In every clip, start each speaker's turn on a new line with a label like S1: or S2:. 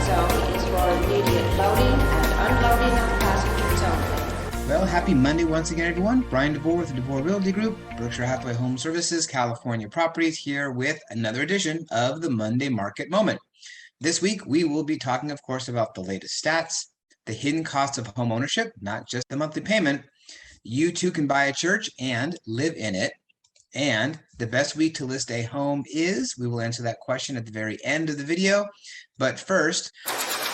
S1: zone is for immediate loading and unloading of passengers only.
S2: Well, happy Monday once again, everyone. Bryan Devore with the Devore Realty Group, Berkshire Hathaway Home Services, California Properties, here with another edition of the Monday Market Moment. This week, we will be talking, of course, about the latest stats, the hidden costs of home ownership, not just the monthly payment. You too can buy a church and live in it. And the best week to list a home is, we will answer that question at the very end of the video. But first,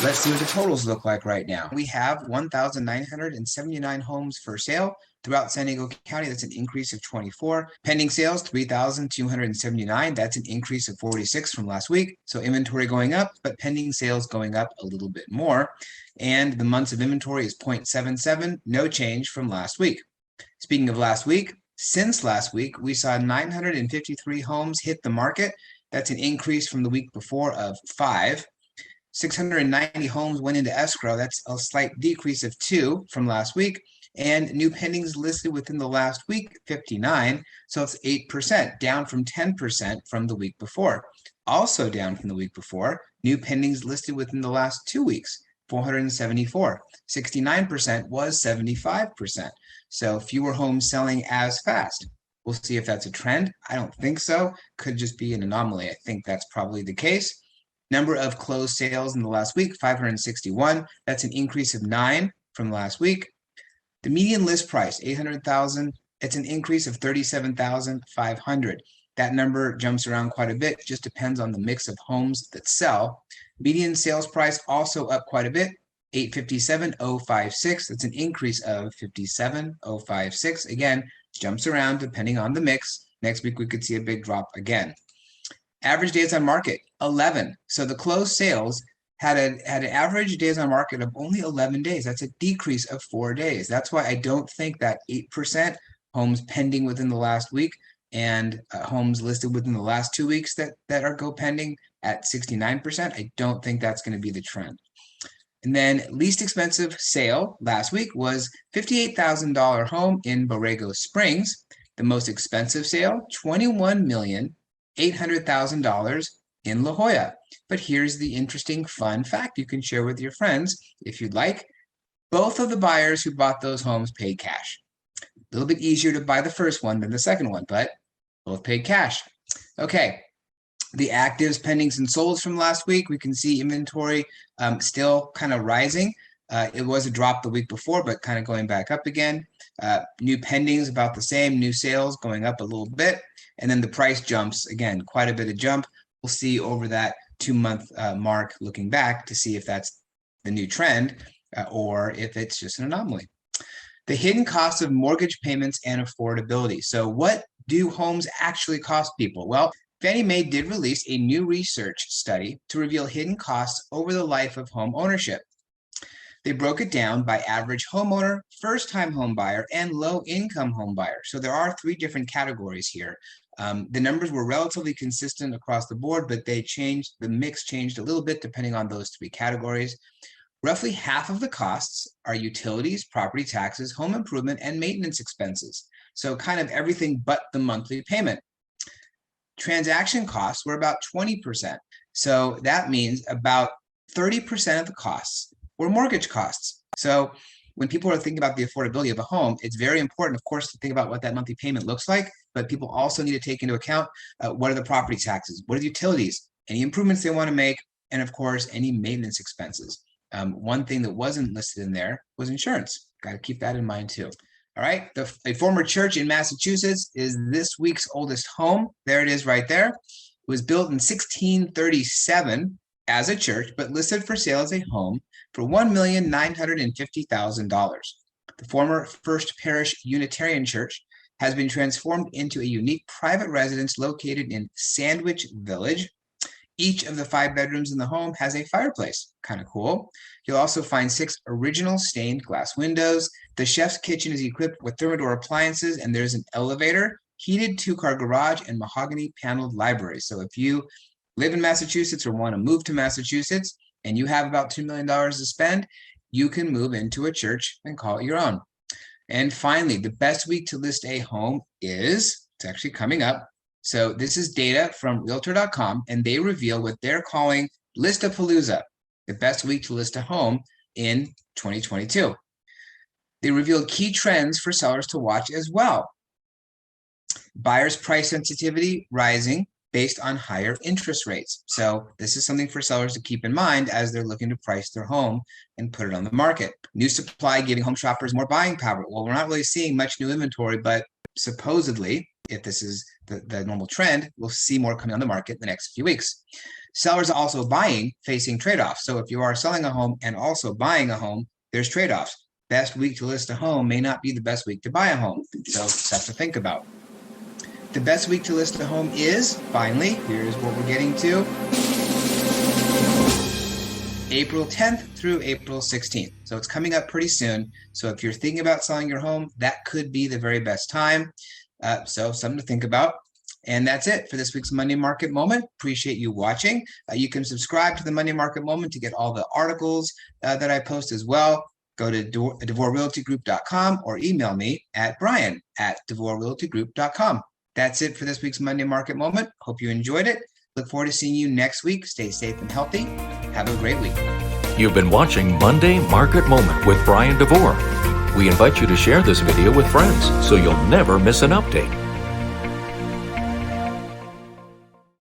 S2: let's see what the totals look like right now. We have 1,979 homes for sale throughout San Diego County. That's an increase of 24. Pending sales, 3,279. That's an increase of 46 from last week. So inventory going up, but pending sales going up a little bit more. And the months of inventory is 0.77, no change from last week. Speaking of last week, since last week, we saw 953 homes hit the market. That's an increase from the week before of 5. 690 homes went into escrow. That's a slight decrease of 2 from last week. And new pendings listed within the last week, 59. So it's 8%, down from 10% from the week before. Also down from the week before, new pendings listed within the last 2 weeks, 474. 69% was 75%. So fewer homes selling as fast. We'll see if that's a trend. I don't think so. Could just be an anomaly. I think that's probably the case. Number of closed sales in the last week, 561. That's an increase of 9 from last week. The median list price, 800,000. It's an increase of 37,500. That number jumps around quite a bit. Just depends on the mix of homes that sell. Median sales price also up quite a bit, 857,056. That's an increase of 57,056. Again, jumps around depending on the mix. Next week we could see a big drop again. Average days on market, 11. So the closed sales had an average days on market of only 11 days. That's a decrease of 4 days. That's why I don't think that 8% homes pending within the last week and homes listed within the last 2 weeks that are go pending at 69%. I don't think that's going to be the trend. And then least expensive sale last week was $58,000 home in Borrego Springs. The most expensive sale, $21,800,000 in La Jolla. But here's the interesting fun fact you can share with your friends if you'd like. Both of the buyers who bought those homes paid cash. A little bit easier to buy the first one than the second one, but both paid cash. Okay. The actives, pendings, and solds from last week, we can see inventory still kind of rising. It was a drop the week before, but kind of going back up again. New pendings about the same, new sales going up a little bit. And then the price jumps, again, quite a bit of jump. We'll see over that 2-month mark looking back to see if that's the new trend or if it's just an anomaly. The hidden costs of mortgage payments and affordability. So what do homes actually cost people? Well, Fannie Mae did release a new research study to reveal hidden costs over the life of home ownership. They broke it down by average homeowner, first-time home buyer, and low-income home buyer. So there are 3 different categories here. The numbers were relatively consistent across the board, but the mix changed a little bit depending on those 3 categories. Roughly half of the costs are utilities, property taxes, home improvement, and maintenance expenses. So kind of everything but the monthly payment. Transaction costs were about 20%. So that means about 30% of the costs were mortgage costs. So when people are thinking about the affordability of a home, it's very important, of course, to think about what that monthly payment looks like, but people also need to take into account what are the property taxes, what are the utilities, any improvements they want to make, and of course, any maintenance expenses. One thing that wasn't listed in there was insurance. Got to keep that in mind too. All right, a former church in Massachusetts is this week's oldest home. There it is right there. It was built in 1637 as a church, but listed for sale as a home for $1,950,000. The former First Parish Unitarian Church has been transformed into a unique private residence located in Sandwich Village. Each of the 5 bedrooms in the home has a fireplace. Kind of cool. You'll also find 6 original stained glass windows. The chef's kitchen is equipped with Thermador appliances, and there's an elevator, heated 2-car garage, and mahogany paneled library. So if you live in Massachusetts or want to move to Massachusetts and you have about $2 million to spend, you can move into a church and call it your own. And finally, the best week to list a home is, it's actually coming up. So this is data from Realtor.com, and they reveal what they're calling Listapalooza. the best week to list a home in 2022. They revealed key trends for sellers to watch as well. Buyers' price sensitivity rising based on higher interest rates. So this is something for sellers to keep in mind as they're looking to price their home and put it on the market. New supply giving home shoppers more buying power. Well, we're not really seeing much new inventory, but supposedly, if this is the normal trend, we'll see more coming on the market in the next few weeks. Sellers also buying, facing trade-offs. So if you are selling a home and also buying a home, there's trade-offs. Best week to list a home may not be the best week to buy a home. So stuff to think about. The best week to list a home is, finally, here's what we're getting to, April 10th through April 16th. So it's coming up pretty soon. So if you're thinking about selling your home, that could be the very best time. So something to think about. And that's it for this week's Monday Market Moment. Appreciate you watching. You can subscribe to the Monday Market Moment to get all the articles that I post as well. Go to DevoreRealtyGroup.com or email me at Bryan@DevoreRealtyGroup.com. That's it for this week's Monday Market Moment. Hope you enjoyed it. Look forward to seeing you next week. Stay safe and healthy. Have a great week.
S3: You've been watching Monday Market Moment with Bryan Devore. We invite you to share this video with friends so you'll never miss an update.